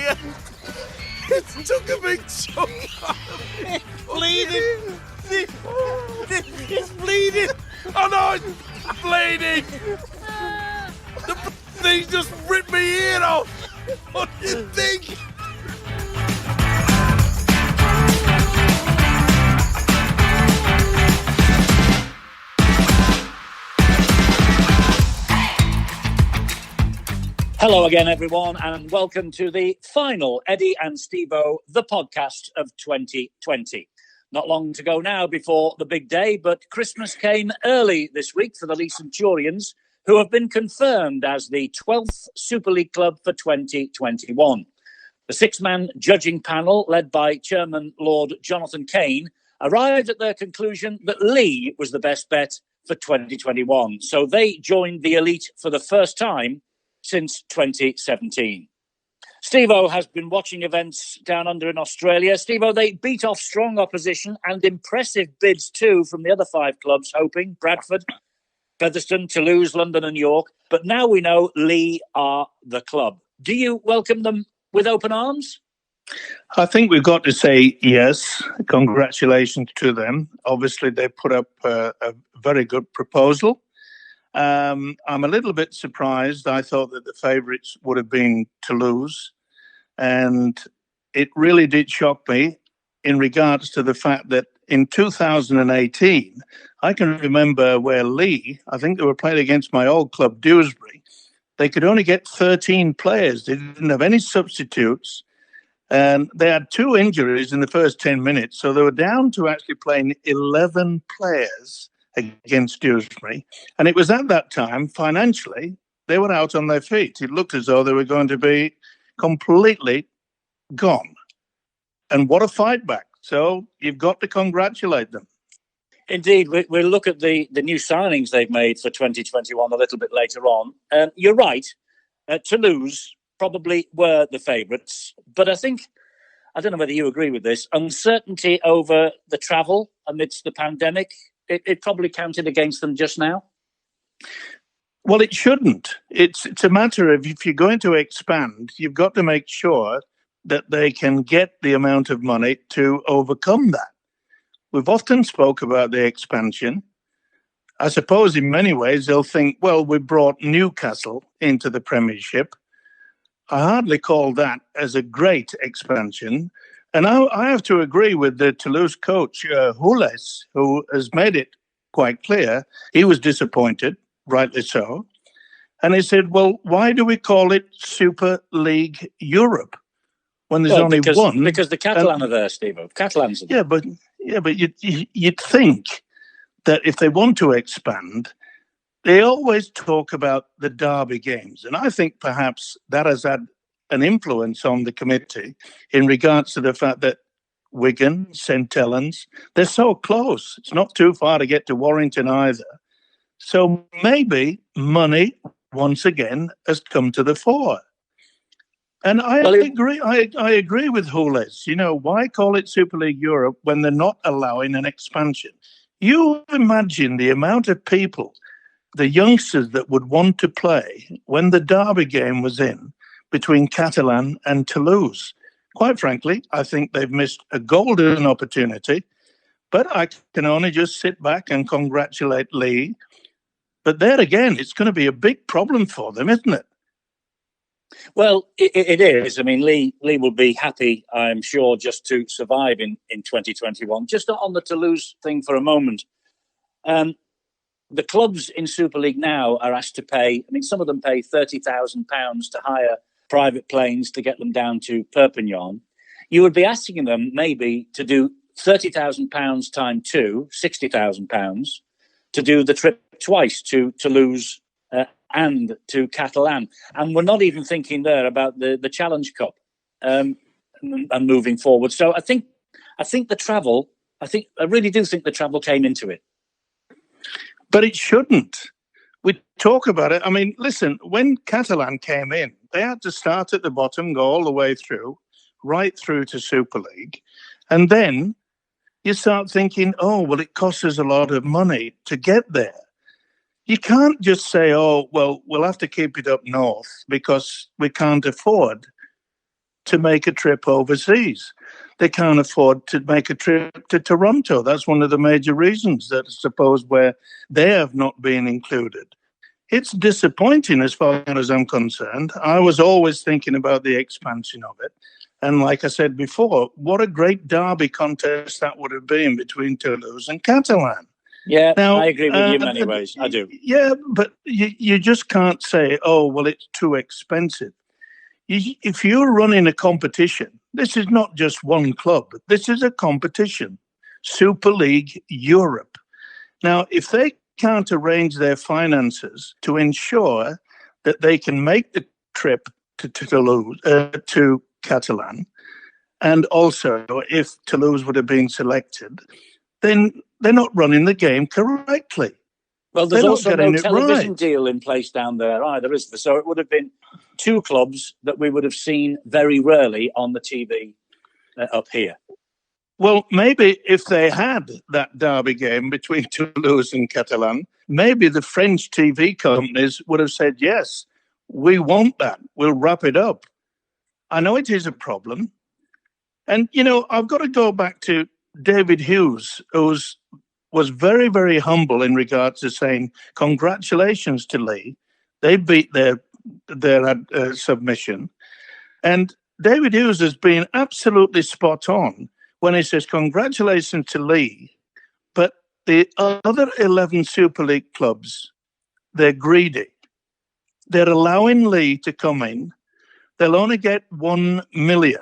It took a big chunk off. It's bleeding. It's bleeding. Oh no, it's bleeding. The thing just ripped my ear off. What do you think? Hello again, everyone, and welcome to the final Eddie and Stevo, the podcast of 2020. Not long to go now before the big day, but Christmas came early this week for the Lee Centurions, who have been confirmed as the 12th Super League club for 2021. The six-man judging panel, led by Chairman Lord Jonathan Kane, arrived at their conclusion that Lee was the best bet for 2021. So they joined the elite for the first time since 2017. Stevo has been watching events down under in Australia. Stevo, they beat off strong opposition and impressive bids too from the other five clubs, hoping Bradford, Featherstone, Toulouse, London and York. But now we know Lee are the club. Do you welcome them with open arms? I think we've got to say yes. Congratulations to them. Obviously, they put up a very good proposal. I'm a little bit surprised. I thought that the favourites would have been Toulouse, and it really did shock me in regards to the fact that in 2018, I can remember where Lee, I think they were playing against my old club, Dewsbury, they could only get 13 players. They didn't have any substitutes, and they had two injuries in the first 10 minutes, so they were down to actually playing 11 players against Dewsbury. And it was at that time, financially, they were out on their feet. It looked as though they were going to be completely gone. And what a fight back. So you've got to congratulate them. Indeed, we'll look at the new signings they've made for 2021 a little bit later on. You're right, Toulouse probably were the favourites. But I don't know whether you agree with this, uncertainty over the travel amidst the pandemic, it probably counted against them just now? Well, it shouldn't. It's a matter of if you're going to expand, you've got to make sure that they can get the amount of money to overcome that. We've often spoke about the expansion. I suppose in many ways they'll think, well, we brought Newcastle into the Premiership. I hardly call that as a great expansion. And I have to agree with the Toulouse coach, Hules, who has made it quite clear. He was disappointed, rightly so. And he said, well, why do we call it Super League Europe when there's only one? Because the Catalan are there, Stevo. Catalans are there. Yeah, but you'd think that if they want to expand, they always talk about the derby games. And I think perhaps that has had an influence on the committee in regards to the fact that Wigan, St Helens, they're so close. It's not too far to get to Warrington either. So maybe money, once again, has come to the fore. And I agree. I agree with Hules. You know, why call it Super League Europe when they're not allowing an expansion? You imagine the amount of people, the youngsters that would want to play when the derby game was in between Catalan and Toulouse. Quite frankly, I think they've missed a golden opportunity, but I can only just sit back and congratulate Lee. But there again, it's going to be a big problem for them, isn't it? Well, it is. I mean, Lee will be happy, I'm sure, just to survive in 2021. Just on the Toulouse thing for a moment. The clubs in Super League now are asked to pay, I mean, some of them pay £30,000 to hire private planes to get them down to Perpignan. You would be asking them maybe to do £30,000 times two, £60,000, to do the trip twice to Toulouse and to Catalan. And we're not even thinking there about the Challenge Cup and moving forward. So I think the travel, I really do think the travel came into it. But it shouldn't. We talk about it. I mean, listen, when Catalan came in, they had to start at the bottom, go all the way through, right through to Super League. And then you start thinking, oh, well, it costs us a lot of money to get there. You can't just say, oh, well, we'll have to keep it up north because we can't afford to make a trip overseas. They can't afford to make a trip to Toronto. That's one of the major reasons that I suppose where they have not been included. It's disappointing as far as I'm concerned. I was always thinking about the expansion of it. And like I said before, what a great derby contest that would have been between Toulouse and Catalan. Yeah, Now, I agree with you in many ways. I do. Yeah, but you just can't say, oh, well, it's too expensive. If you're running a competition, this is not just one club. This is a competition, Super League Europe. Now, if they can't arrange their finances to ensure that they can make the trip to Toulouse, to Catalan, and also if Toulouse would have been selected, then they're not running the game correctly. Well, there's also no television deal in place down there either, is there? So it would have been two clubs that we would have seen very rarely on the TV up here. Well, maybe if they had that derby game between Toulouse and Catalan, maybe the French TV companies would have said, yes, we want that. We'll wrap it up. I know it is a problem. And, you know, I've got to go back to David Hughes, who was very, very humble in regards to saying, congratulations to Lee. They beat their submission. And David Hughes has been absolutely spot on when he says, congratulations to Lee, but the other 11 Super League clubs, they're greedy. They're allowing Lee to come in. They'll only get 1 million,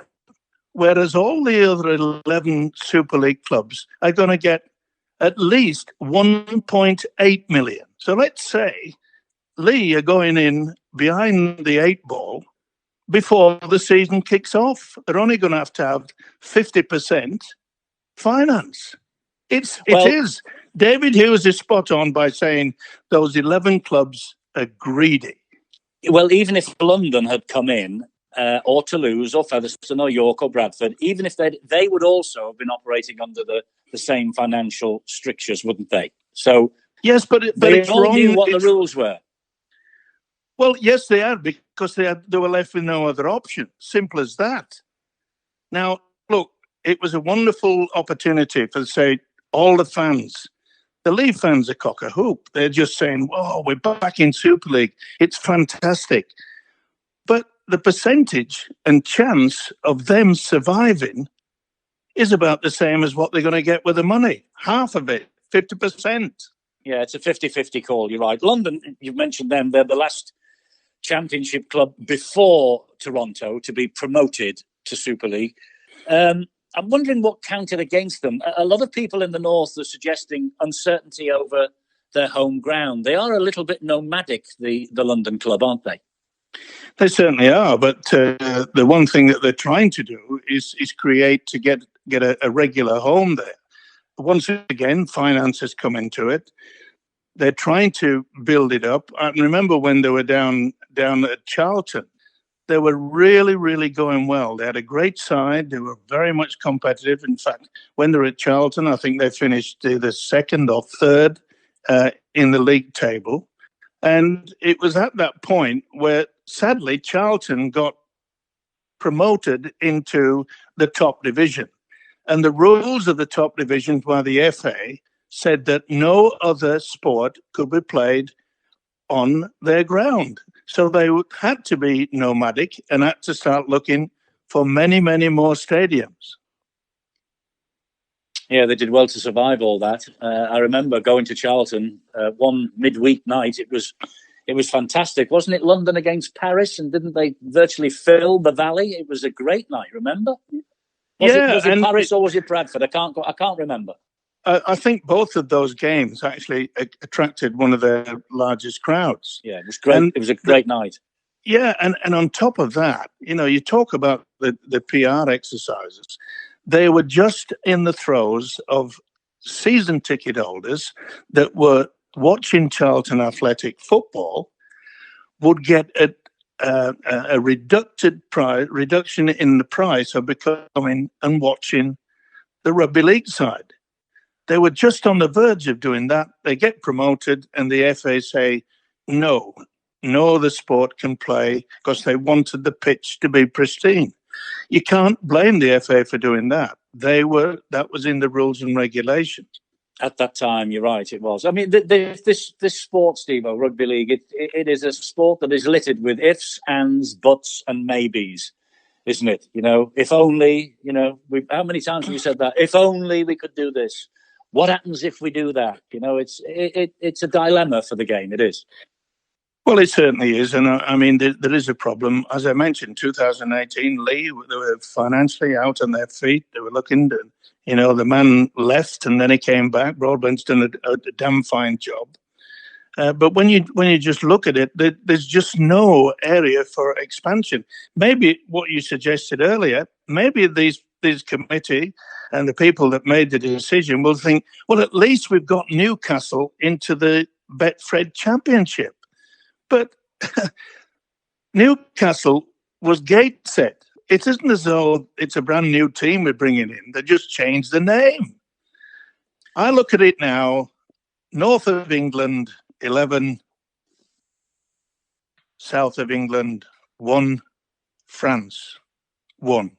whereas all the other 11 Super League clubs are going to get at least 1.8 million. So let's say Lee are going in behind the 8 ball before the season kicks off. They're only going to have 50% finance. It is. David Hughes is spot on by saying those 11 clubs are greedy. Well, even if London had come in, or Toulouse, or Featherstone, or York, or Bradford, even if they would also have been operating under the same financial strictures, wouldn't they? So yes, but they it's all wrong. knew what the rules were. Well, yes, they had, because they were left with no other option. Simple as that. Now, look, it was a wonderful opportunity for, say, all the fans. The Leeds fans are cock a hoop. They're just saying, "Oh, we're back in Super League. It's fantastic." But the percentage and chance of them surviving is about the same as what they're going to get with the money. Half of it, 50%. Yeah, it's a 50-50 call. You're right. London, you've mentioned them. They're the last championship club before Toronto to be promoted to Super League. I'm wondering what counted against them. A lot of people in the north are suggesting uncertainty over their home ground. They are a little bit nomadic, the London club, aren't they? They certainly are, but the one thing that they're trying to do is create to get a regular home there. Once again, finances come into it. They're trying to build it up. I remember when they were down at Charlton, they were really, really going well. They had a great side. They were very much competitive. In fact, when they were at Charlton, I think they finished either second or third in the league table. And it was at that point where, sadly, Charlton got promoted into the top division. And the rules of the top division by the FA said that no other sport could be played on their ground. So they had to be nomadic and had to start looking for many, many more stadiums. Yeah, they did well to survive all that. I remember going to Charlton one midweek night. It was fantastic, wasn't it? London against Paris, and didn't they virtually fill the Valley? It was a great night. Remember? Was it Paris or was it Bradford? I can't remember. I think both of those games actually attracted one of their largest crowds. Yeah, it was great. And it was a great night. Yeah, and on top of that, you talk about the PR exercises. They were just in the throes of season ticket holders that were watching Charlton Athletic football would get a reduction in the price of becoming and watching the rugby league side. They were just on the verge of doing that. They get promoted and the FA say, no, the sport can play, because they wanted the pitch to be pristine. you can't blame the FA for doing that. That was in the rules and regulations. At that time, you're right, it was. I mean, this sport, Stevo, rugby league, it is a sport that is littered with ifs, ands, buts, and maybes, isn't it? You know, if only, you know, how many times have we said that? If only we could do this. What happens if we do that? You know, it's a dilemma for the game. It is. Well, it certainly is. And I mean, there is a problem. As I mentioned, 2018, Lee, they were financially out on their feet. They were looking to, you know, the man left and then he came back. Broadbent's done a damn fine job. But when you just look at it, there's just no area for expansion. Maybe what you suggested earlier, maybe these committee and the people that made the decision will think, well, at least we've got Newcastle into the Betfred Championship. But Newcastle was gate set. It isn't as though it's a brand new team we're bringing in. They just changed the name. I look at it now, north of England, 11, south of England, 1, France, 1.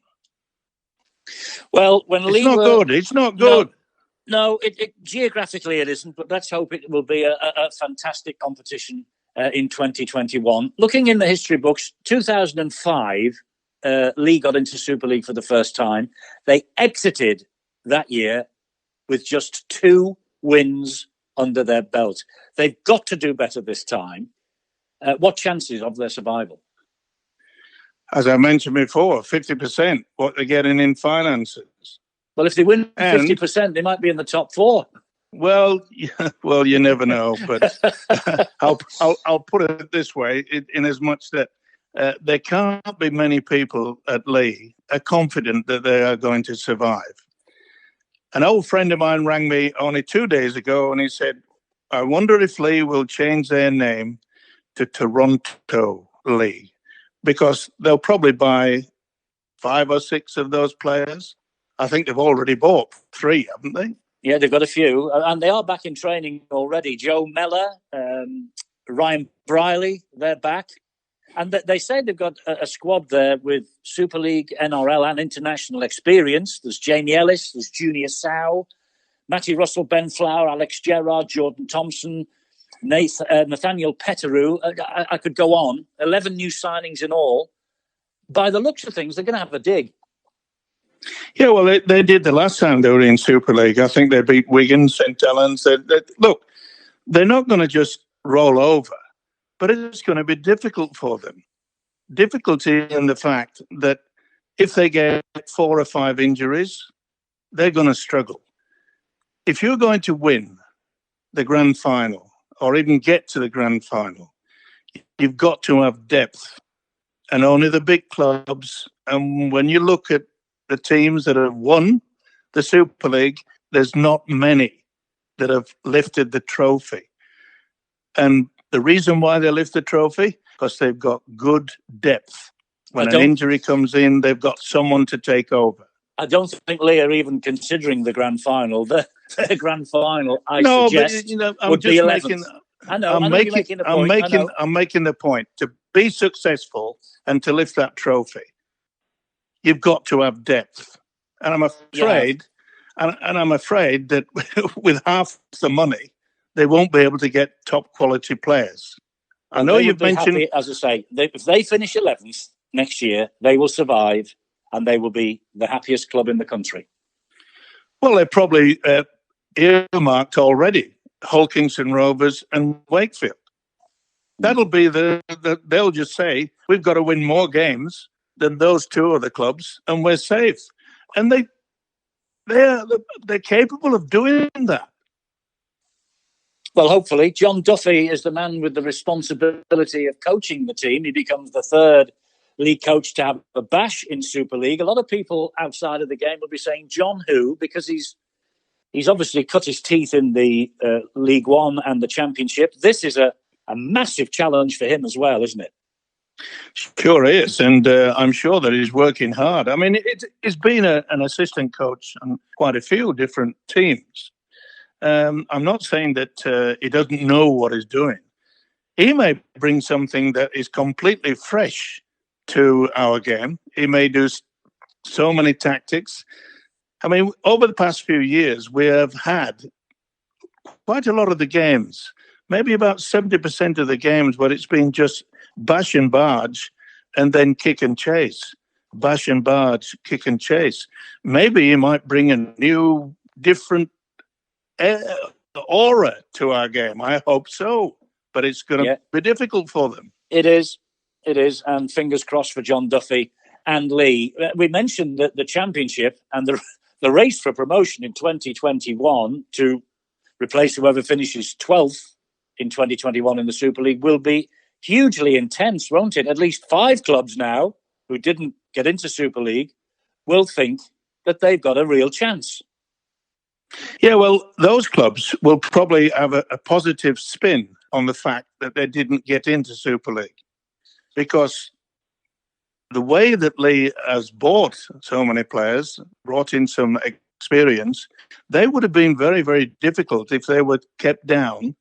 Well, when it's not good. It's not good. No, geographically it isn't, but let's hope it will be a fantastic competition in 2021. Looking in the history books, 2005, League got into Super League for the first time. They exited that year with just 2 wins under their belt. They've got to do better this time. What chances of their survival? As I mentioned before, 50% what they're getting in finances. Well, if they win 50%, they might be in the top 4. Well, you never know. But I'll put it this way: in as much that there can't be many people at Lee are confident that they are going to survive. An old friend of mine rang me only 2 days ago, and he said, "I wonder if Lee will change their name to Toronto Lee, because they'll probably buy 5 or 6 of those players. I think they've already bought 3, haven't they?" Yeah, they've got a few, and they are back in training already. Joe Meller, Ryan Briley, they're back. And they say they've got a squad there with Super League, NRL and international experience. There's Jamie Ellis, there's Junior Sow, Matty Russell, Ben Flower, Alex Gerrard, Jordan Thompson, Nathaniel Petteroo. I could go on. 11 new signings in all. By the looks of things, they're going to have a dig. Yeah, well, they did the last time they were in Super League. I think they beat Wigan, St Helens. Look, they're not going to just roll over, but it's going to be difficult for them. Difficulty in the fact that if they get 4 or 5 injuries, they're going to struggle. If you're going to win the grand final or even get to the grand final, you've got to have depth. And only the big clubs, and when you look at the teams that have won the Super League, there's not many that have lifted the trophy. And the reason why they lift the trophy, because they've got good depth. When an injury comes in, they've got someone to take over. I don't think Lee are even considering the grand final. The grand final, suggest, would be 11th. I'm making the point. To be successful and to lift that trophy, you've got to have depth. And I'm afraid, I'm afraid that with half the money, they won't be able to get top quality players. I know you've mentioned, happy, as I say, if they finish 11th next year, they will survive, and they will be the happiest club in the country. Well, they're probably earmarked already: Hulkingston Rovers and Wakefield. That'll be they'll just say, we've got to win more games than those 2 other clubs, and we're safe. And they're capable of doing that. Well, hopefully. John Duffy is the man with the responsibility of coaching the team. He becomes the 3rd league coach to have a bash in Super League. A lot of people outside of the game will be saying, John who? Because he's obviously cut his teeth in the League One and the Championship. This is a massive challenge for him as well, isn't it? Sure is, and I'm sure that he's working hard. I mean, he's been an assistant coach on quite a few different teams. I'm not saying that he doesn't know what he's doing. He may bring something that is completely fresh to our game. He may do so many tactics. I mean, over the past few years, we have had quite a lot of the games, maybe about 70% of the games where it's been just bash and barge and then kick and chase. Bash and barge, kick and chase. Maybe you might bring a new, different aura to our game. I hope so. But it's going to be difficult for them. It is. And fingers crossed for John Duffy and Lee. We mentioned that the championship and the race for promotion in 2021 to replace whoever finishes 12th in 2021 in the Super League will be hugely intense, won't it? At least 5 clubs now who didn't get into Super League will think that they've got a real chance. Yeah, well, those clubs will probably have a positive spin on the fact that they didn't get into Super League, because the way that Lee has bought so many players, brought in some experience, they would have been very, very difficult if they were kept down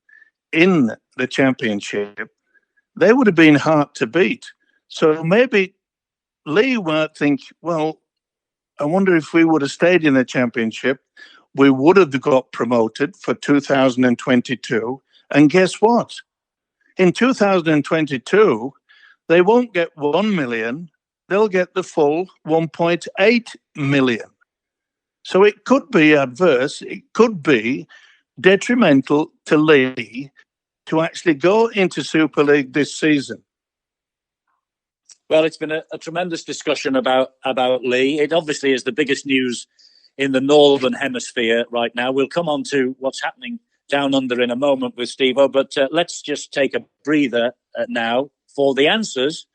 in the championship. They would have been hard to beat. So maybe Lee might think, well, I wonder if we would have stayed in the championship, we would have got promoted for 2022. And guess what? In 2022, they won't get 1 million. They'll get the full 1.8 million. So it could be adverse. It could be detrimental to Lee to actually go into Super League this season. Well, it's been a tremendous discussion about Lee. It obviously is the biggest news in the Northern Hemisphere right now. We'll come on to what's happening down under in a moment with Stevo, but let's just take a breather now for the answers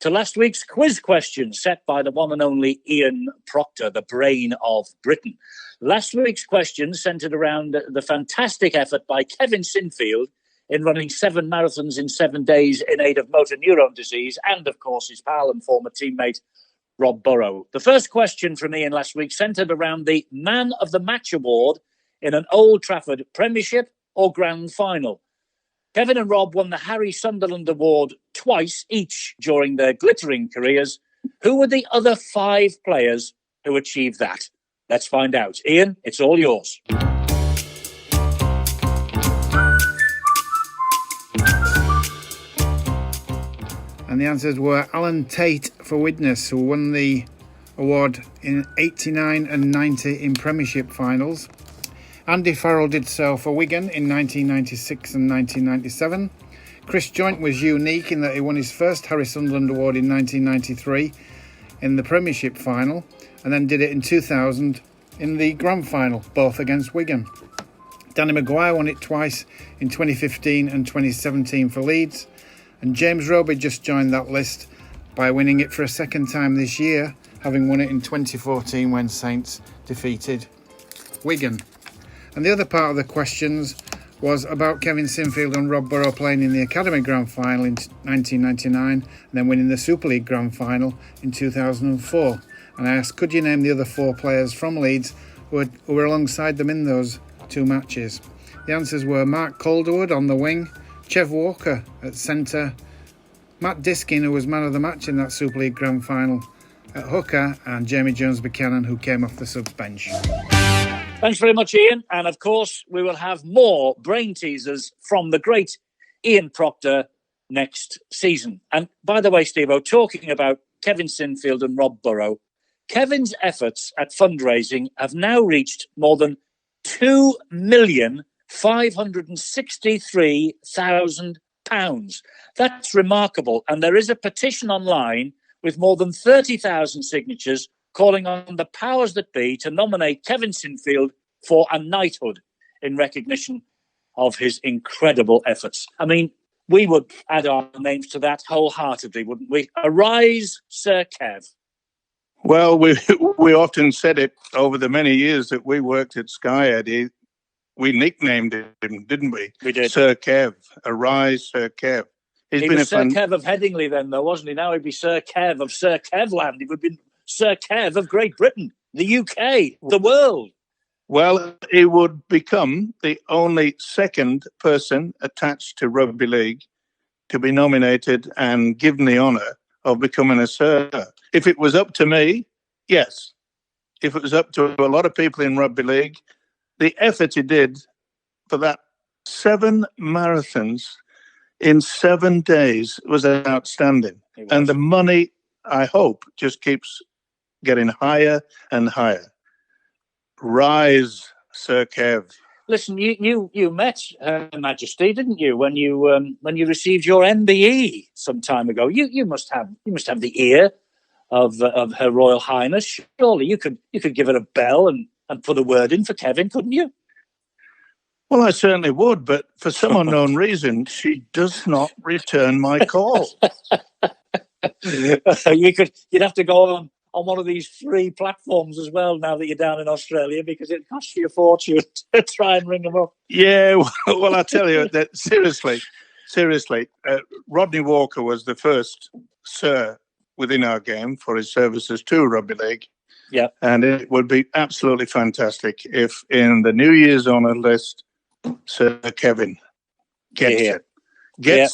to last week's quiz question set by the one and only Ian Proctor, the brain of Britain. Last week's question centred around the fantastic effort by Kevin Sinfield in running 7 marathons in 7 days in aid of motor neurone disease, and, of course, his pal and former teammate, Rob Burrow. The first question from Ian last week centred around the Man of the Match award in an Old Trafford Premiership or Grand Final. Kevin and Rob won the Harry Sunderland Award twice each during their glittering careers. Who were the other 5 players who achieved that? Let's find out. Ian, it's all yours. And the answers were Alan Tate for Widnes, who won the award in 89 and 90 in Premiership finals. Andy Farrell did so for Wigan in 1996 and 1997. Chris Joint was unique in that he won his first Harry Sunderland Award in 1993 in the Premiership final, and then did it in 2000 in the Grand Final, both against Wigan. Danny Maguire won it twice in 2015 and 2017 for Leeds. And James Roby just joined that list by winning it for a second time this year, having won it in 2014 when Saints defeated Wigan. And the other part of the questions was about Kevin Sinfield and Rob Burrow playing in the Academy Grand Final in 1999 and then winning the Super League Grand Final in 2004. And I asked, could you name the other 4 players from Leeds who were alongside them in those 2 matches? The answers were Mark Calderwood on the wing, Chev Walker at centre, Matt Diskin, who was man of the match in that Super League Grand Final at hooker, and Jamie Jones-Buchanan, who came off the subs bench. Thanks very much, Ian. And of course, we will have more brain teasers from the great Ian Proctor next season. And by the way, Stevo, talking about Kevin Sinfield and Rob Burrow, Kevin's efforts at fundraising have now reached more than £2,563,000. That's remarkable. And there is a petition online with more than 30,000 signatures calling on the powers that be to nominate Kevin Sinfield for a knighthood in recognition of his incredible efforts. I mean, we would add our names to that wholeheartedly, wouldn't we? Arise, Sir Kev. Well, we often said it over the many years that we worked at Sky, Eddie. We nicknamed him, didn't we? We did. Sir Kev. Arise, Sir Kev. He was Sir Kev of Headingley then, though, wasn't he? Now he'd be Sir Kev of Sir Kevland. He would be Sir Kev of Great Britain, the UK, the world. Well, he would become the only second person attached to rugby league to be nominated and given the honour of becoming a Sir. If it was up to me, yes, if it was up to a lot of people in rugby league, the effort he did for that 7 marathons in 7 days was outstanding. And the money, I hope, just keeps getting higher and higher. Rise, Sir Kev. Listen, you met Her Majesty, didn't you, when you received your MBE some time ago? You must have the ear of Her Royal Highness. Surely you could give her a bell and put a word in for Kevin, couldn't you? Well, I certainly would, but for some unknown reason, she does not return my call. You'd have to go on one of these free platforms as well now that you're down in Australia, because it costs you a fortune to try and ring them up. Yeah, well, I tell you that seriously, Rodney Walker was the first Sir within our game for his services to rugby league. Yeah, and it would be absolutely fantastic if in the New Year's honour list, Sir Kevin gets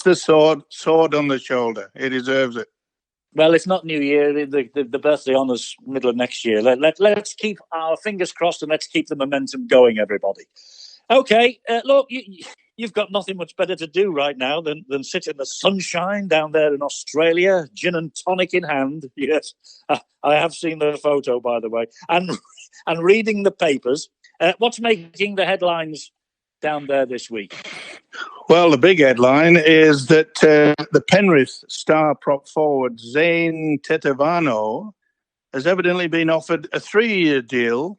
the sword on the shoulder. He deserves it. Well, it's not New Year. The birthday honours middle of next year. Let's keep our fingers crossed and let's keep the momentum going, everybody. Okay, look, you've got nothing much better to do right now than sit in the sunshine down there in Australia, gin and tonic in hand. Yes, I have seen the photo, by the way, and reading the papers. What's making the headlines down there this week? Well, the big headline is that the Penrith star prop forward Zane Tetevano has evidently been offered a 3-year deal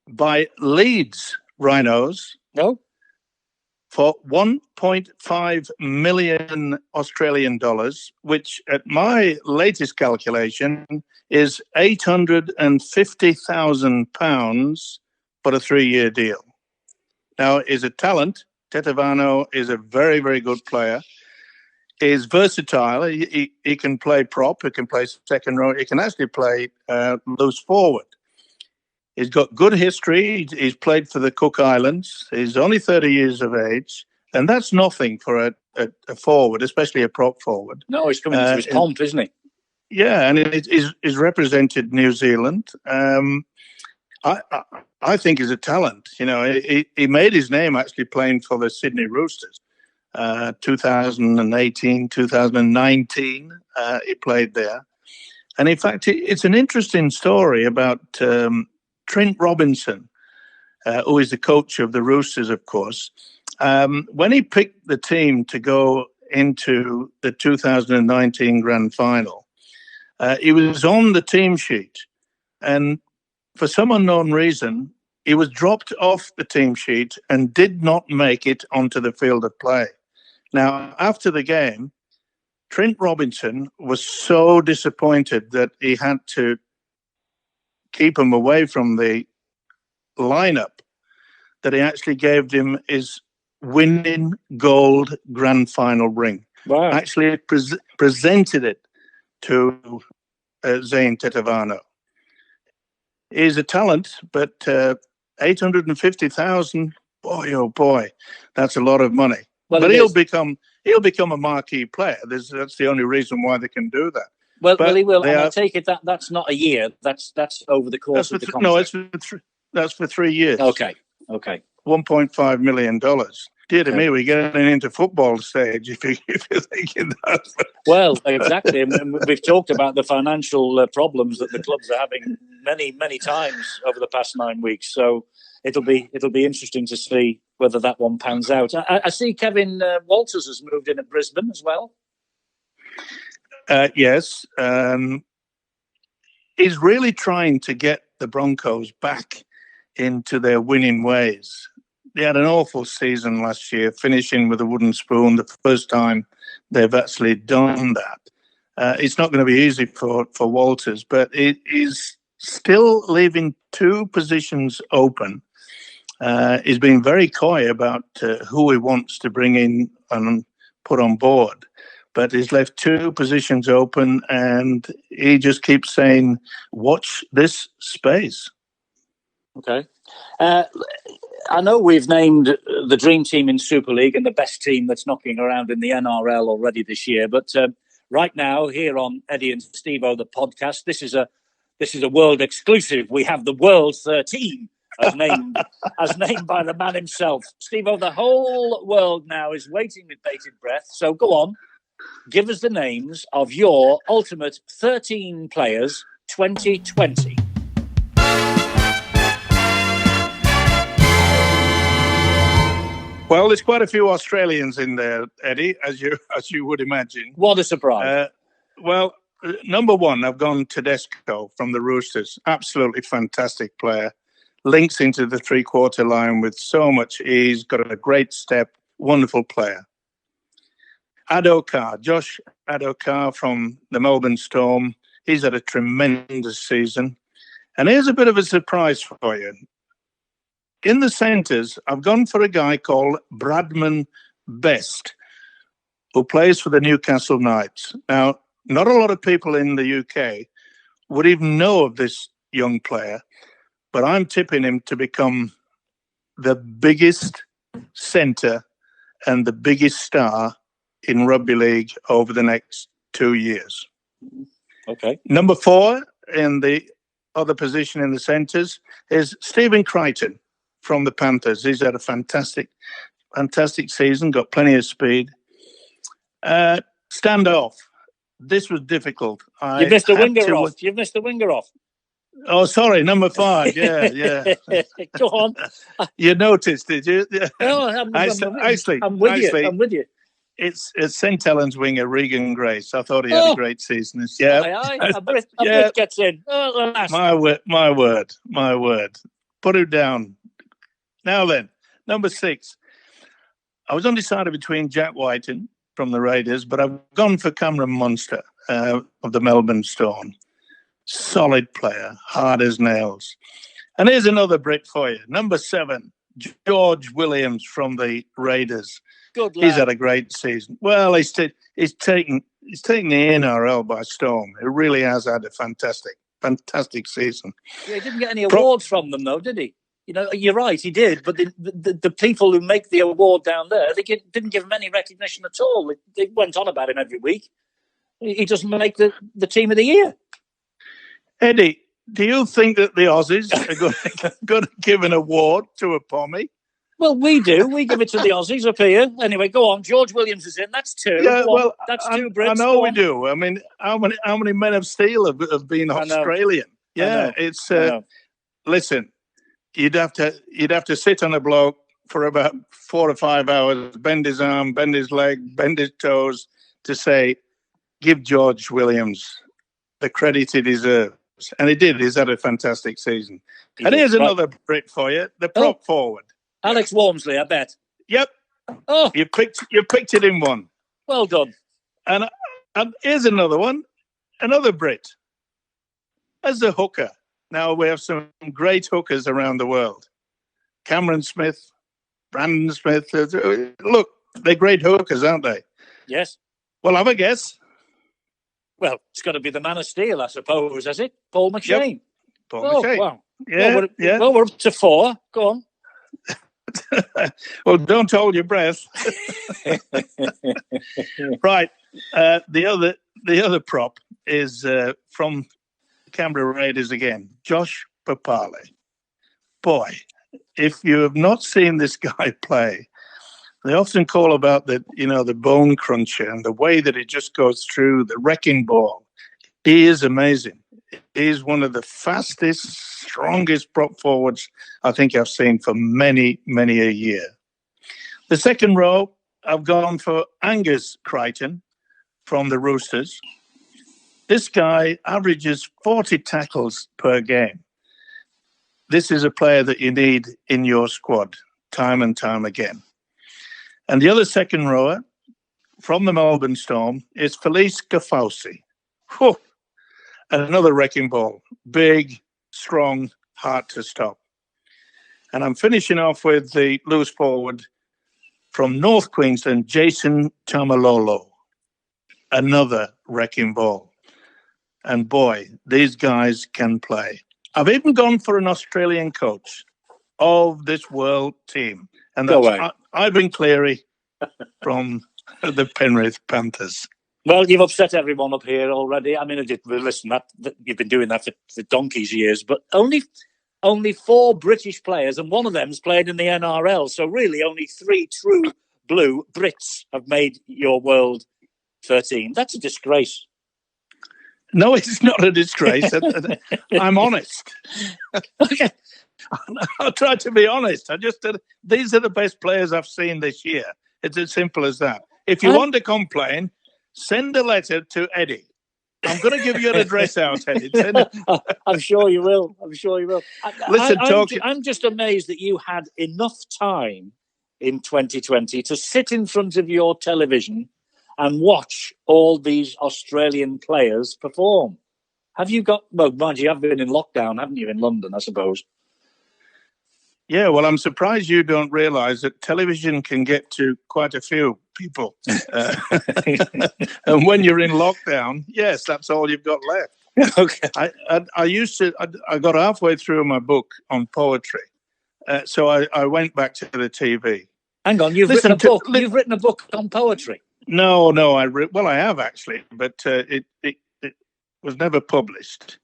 by Leeds Rhinos. No. For 1.5 million Australian dollars, which at my latest calculation is £850,000 for a 3-year deal. Now, he's a talent. Tetevano is a very, very good player. He's versatile. He can play prop. He can play second row. He can actually play loose forward. He's got good history. He's played for the Cook Islands. He's only 30 years of age. And that's nothing for a forward, especially a prop forward. No, he's coming into his pomp, isn't he? Yeah, and he's represented New Zealand. I think he's a talent. You know, he made his name actually playing for the Sydney Roosters. 2018, 2019, he played there. And in fact, it's an interesting story about Trent Robinson, who is the coach of the Roosters, of course. When he picked the team to go into the 2019 grand final, he was on the team sheet. And for some unknown reason, he was dropped off the team sheet and did not make it onto the field of play. Now, after the game, Trent Robinson was so disappointed that he had to keep him away from the lineup that he actually gave him his winning gold grand final ring. Wow. Actually presented it to Zane Tetevano. He's a talent, but 850,000, boy, oh boy, that's a lot of money. Well, but he'll become a marquee player. That's the only reason why they can do that. Well, he will. And I take it that's not a year. That's over the course of the contract. No, that's for 3 years. Okay. $1.5 million. Dear to me, we're getting into football stage if you're thinking that. Well, exactly. And we've talked about the financial problems that the clubs are having many times over the past 9 weeks. So it'll be interesting to see whether that one pans out. I see Kevin Walters has moved in at Brisbane as well. Yes. He's really trying to get the Broncos back into their winning ways. They had an awful season last year, finishing with a wooden spoon, the first time they've actually done that. It's not going to be easy for Walters, but it is still leaving 2 positions open. He's been very coy about who he wants to bring in and put on board. But he's left 2 positions open, and he just keeps saying, watch this space. Okay. I know we've named the dream team in Super League and the best team that's knocking around in the NRL already this year. But right now, here on Eddie and Stevo, the podcast, this is a This is a world exclusive. We have the World 13 as named by the man himself. Stevo, the whole world now is waiting with bated breath. So go on, give us the names of your ultimate 13 players 2020. Well, there's quite a few Australians in there, Eddie, as you would imagine. What a surprise. Number one, I've gone Tedesco from the Roosters. Absolutely fantastic player. Links into the three-quarter line with so much ease, got a great step, wonderful player. Josh Adokar from the Melbourne Storm. He's had a tremendous season. And here's a bit of a surprise for you. In the centres, I've gone for a guy called Bradman Best, who plays for the Newcastle Knights. Now, not a lot of people in the UK would even know of this young player, but I'm tipping him to become the biggest centre and the biggest star in rugby league over the next 2 years. Okay. Number 4 in the other position in the centres is Stephen Crichton from the Panthers. He's had a fantastic season, got plenty of speed. Stand off. This was difficult. You've missed the winger off. You've missed the winger off. Oh, sorry, number 5. Yeah. Go on. You noticed, did you? No, I'm with you. It's St. Helens winger Regan Grace. I thought he had a great season. Yeah, a Brit gets in. My word. Put him down. Now then, number 6. I was undecided between Jack Whiten from the Raiders, but I've gone for Cameron Munster of the Melbourne Storm. Solid player, hard as nails. And here's another Brit for you. Number 7, George Williams from the Raiders. Good lad. He's had a great season. Well, he's taken the NRL by storm. He really has had a fantastic season. Yeah, he didn't get any awards from them, though, did he? You know, you're right, he did. But the people who make the award down there, they didn't give him any recognition at all. They went on about him every week. He doesn't make the team of the year. Eddie, do you think that the Aussies are going to give an award to a Pommy? Well, we do. We give it to the Aussies up here. Anyway, go on. George Williams is in. That's 2. Yeah, well, that's 2 Brits. I know we do. I mean, how many Men of Steel have been Australian? Yeah, it's listen. You'd have to sit on a bloke for about 4 or 5 hours, bend his arm, bend his leg, bend his toes to say, give George Williams the credit he deserves. And he did. He's had a fantastic season. Here's another Brit for you, the prop forward. Alex Walmsley, I bet. Yep. Oh, you picked it in one. Well done. And here's another one, another Brit. As a hooker. Now we have some great hookers around the world. Cameron Smith, Brandon Smith. Look, they're great hookers, aren't they? Yes. Well, have a guess. Well, it's got to be the Man of Steel, I suppose, has it? Paul McShane. Yep. Paul McShane. Wow. Yeah, Well, we're up to 4. Go on. Well, don't hold your breath. Right. The other prop is from Canberra Raiders again, Josh Papale. Boy, if you have not seen this guy play, they often call about the bone cruncher and the way that it just goes through the wrecking ball. He is amazing. He's one of the fastest, strongest prop forwards I think I've seen for many, many a year. The second row, I've gone for Angus Crichton from the Roosters. This guy averages 40 tackles per game. This is a player that you need in your squad time and time again. And the other second rower from the Melbourne Storm is Felice Kafausi. Whew. And another wrecking ball. Big, strong, hard to stop. And I'm finishing off with the loose forward from North Queensland, Jason Tamalolo. Another wrecking ball. And boy, these guys can play. I've even gone for an Australian coach of this world team. And that's Ivan Cleary from the Penrith Panthers. Well, you've upset everyone up here already. I mean, listen, that you've been doing that for donkey's years, but only 4 British players, and one of them's played in the NRL. So really, only 3 true blue Brits have made your world 13. That's a disgrace. No, it's not a disgrace. I'm honest. Okay. I'll try to be honest. These are the best players I've seen this year. It's as simple as that. If you want to complain, send a letter to Eddie. I'm going to give you an address out, Eddie. I'm sure you will. Listen, I'm just amazed that you had enough time in 2020 to sit in front of your television and watch all these Australian players perform. Have you got... Well, mind you have been in lockdown, haven't you, in London, I suppose? Yeah, well, I'm surprised you don't realise that television can get to quite a few people. And when you're in lockdown, yes, that's all you've got left. Okay. I got halfway through my book on poetry. So I went back to the TV. Hang on, you've written a book on poetry? No, I have actually, but it was never published.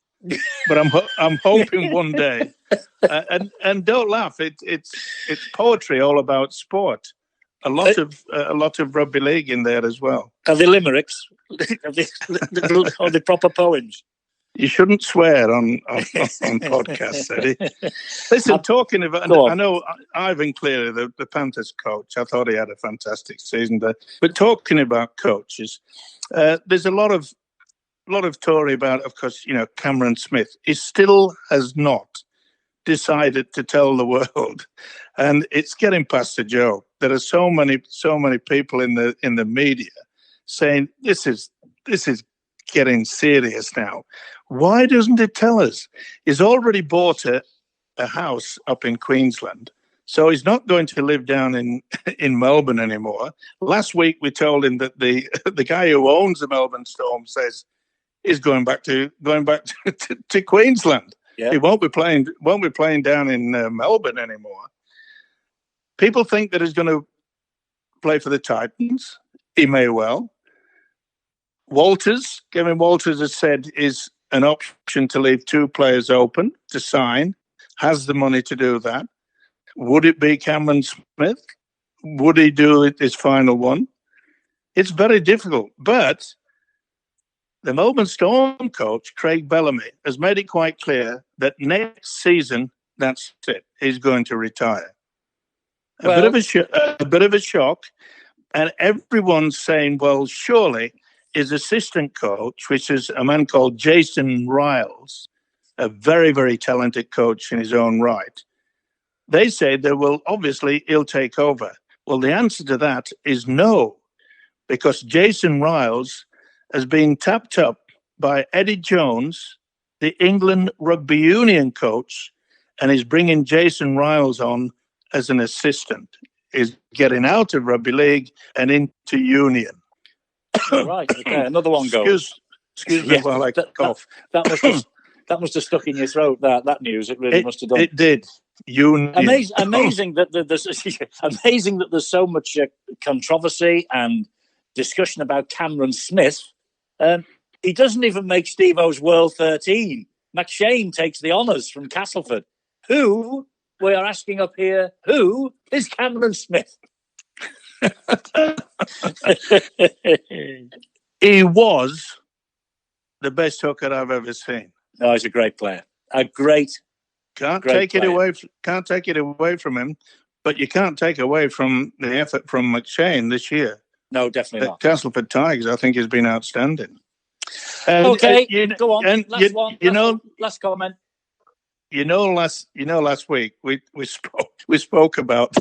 But I'm hoping one day. And don't laugh. It's poetry all about sport. A lot of rugby league in there as well. Are they limericks? Are they proper poems? You shouldn't swear on podcasts, Eddie. Listen, talking about, I know Ivan Cleary, the Panthers coach, I thought he had a fantastic season there. But talking about coaches, there's a lot of story about, of course, Cameron Smith. He still has not decided to tell the world, and it's getting past the joke. There are so many people in the media saying this is getting serious now. Why doesn't it tell us? He's already bought a house up in Queensland, so he's not going to live down in Melbourne anymore. Last week we told him that the guy who owns the Melbourne Storm says he's going back to Queensland. Yeah. He won't be playing down in Melbourne anymore. People think that he's going to play for the Titans. He may well. Kevin Walters has said is an option to leave 2 players open to sign, has the money to do that. Would it be Cameron Smith? Would he do it his final one? It's very difficult. But the Melbourne Storm coach, Craig Bellamy, has made it quite clear that next season, that's it. He's going to retire. A bit of a shock. And everyone's saying, well, surely his assistant coach, which is a man called Jason Riles, a very, very talented coach in his own right, they say he'll take over. Well, the answer to that is no, because Jason Riles has been tapped up by Eddie Jones, the England Rugby Union coach, and is bringing Jason Riles on as an assistant. Is getting out of rugby league and into union. Right, okay, another one goes. Excuse me while I cough. That must have stuck in your throat. That news, it really must have done. It did. Union. Amazing that there's so much controversy and discussion about Cameron Smith. He doesn't even make Stevo's World 13. McShane takes the honours from Castleford. Who, we are asking up here, who is Cameron Smith? He was the best hooker I've ever seen. No, he's a great player. Can't take it away from him, but you can't take away from the effort from McShane this year. No, definitely not. Castleford Tigers, I think, has been outstanding. Okay, go on. Last comment. Last week we spoke about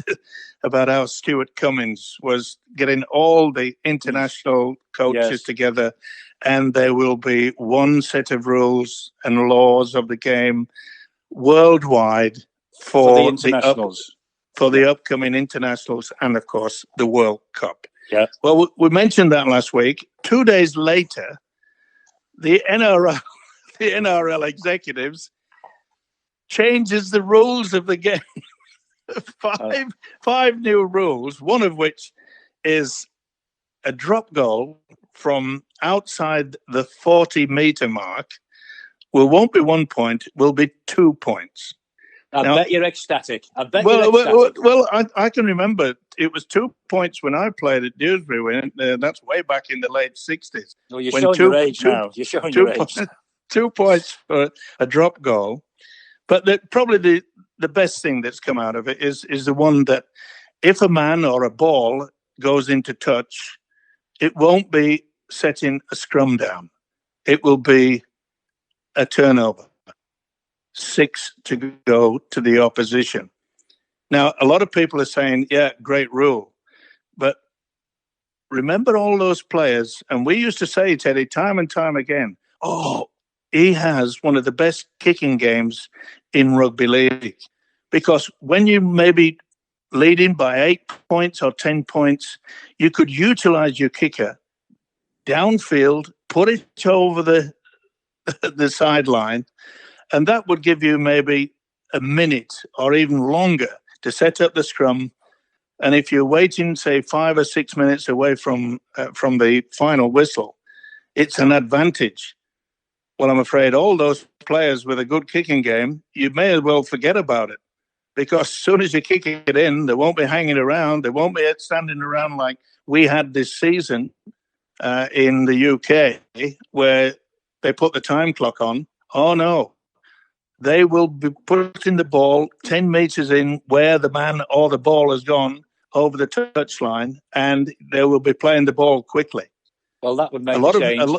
how Stuart Cummins was getting all the international coaches together, and there will be one set of rules and laws of the game worldwide for the internationals, for the upcoming internationals, and of course the World Cup. Yeah. Well, we mentioned that last week. 2 days later, the NRL executives changes the rules of the game. five new rules, one of which is a drop goal from outside the 40-meter mark won't be 1 point, will be 2 points. I bet you're ecstatic. I can remember it was 2 points when I played at Dewsbury. That's way back in the late 60s. Well, you're showing your age now. You're showing your age. 2 points for a drop goal. But probably the best thing that's come out of it is the one that if a man or a ball goes into touch, it won't be setting a scrum down. It will be a turnover. 6 to go to the opposition. Now, a lot of people are saying, yeah, great rule. But remember all those players, and we used to say, Teddy, time and time again, he has one of the best kicking games in rugby league. Because when you maybe leading by 8 points or 10 points, you could utilize your kicker downfield, put it over the sideline, and that would give you maybe a minute or even longer to set up the scrum. And if you're waiting, say, 5 or 6 minutes away from the final whistle, it's an advantage. Well, I'm afraid all those players with a good kicking game, you may as well forget about it. Because as soon as you kick it in, they won't be hanging around. They won't be standing around like we had this season in the UK, where they put the time clock on. Oh, no. They will be putting the ball 10 meters in where the man or the ball has gone over the touchline, and they will be playing the ball quickly. Well, that would make a change.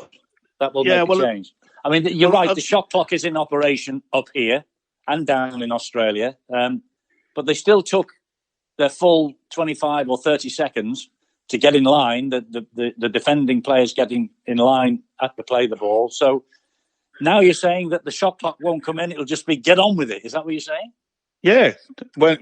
That will make a change. I mean, you're right. The shot clock is in operation up here and down in Australia, but they still took their full 25 or 30 seconds to get in line. The defending players getting in line to play the ball. So now you're saying that the shot clock won't come in; it'll just be get on with it. Is that what you're saying? Yeah. As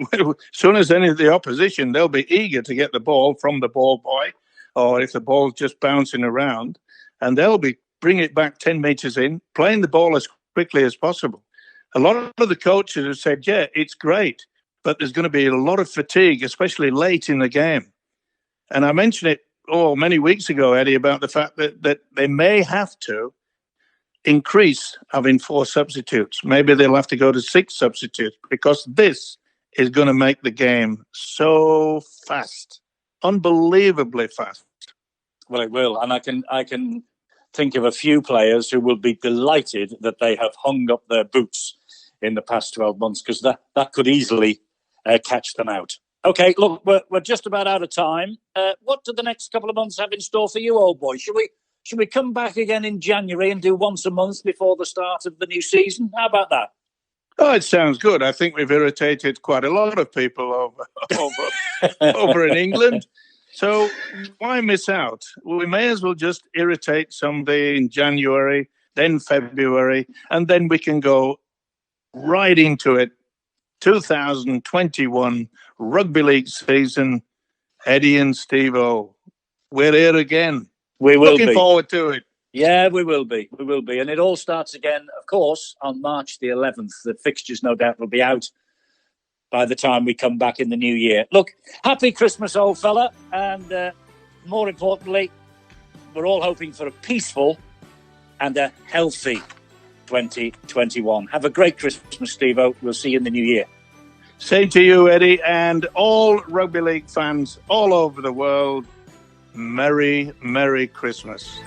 soon as any of the opposition, they'll be eager to get the ball from the ball boy, or if the ball's just bouncing around, and they'll be bringing it back 10 meters in, playing the ball as quickly as possible. A lot of the coaches have said, yeah, it's great, but there's going to be a lot of fatigue, especially late in the game. And I mentioned it many weeks ago, Eddie, about the fact that they may have to increase having 4 substitutes. Maybe they'll have to go to 6 substitutes, because this is going to make the game so fast, unbelievably fast. Well, it will. And I can think of a few players who will be delighted that they have hung up their boots in the past 12 months, because that could easily catch them out. Okay, look, we're just about out of time. What do the next couple of months have in store for you, old boy? Should we come back again in January and do once a month before the start of the new season? How about that? Oh, it sounds good. I think we've irritated quite a lot of people over in England. So why miss out? We may as well just irritate somebody in January, then February, and then we can go right into it. 2021 Rugby League season. Eddie and Stevo, we're here again. We will Looking forward to it. Yeah, we will be. We will be. And it all starts again, of course, on March the 11th. The fixtures, no doubt, will be out by the time we come back in the new year. Look, happy Christmas, old fella. And more importantly, we're all hoping for a peaceful and a healthy 2021. Have a great Christmas, Stevo. We'll see you in the new year. Same to you, Eddie, and all Rugby League fans all over the world. Merry, Merry Christmas.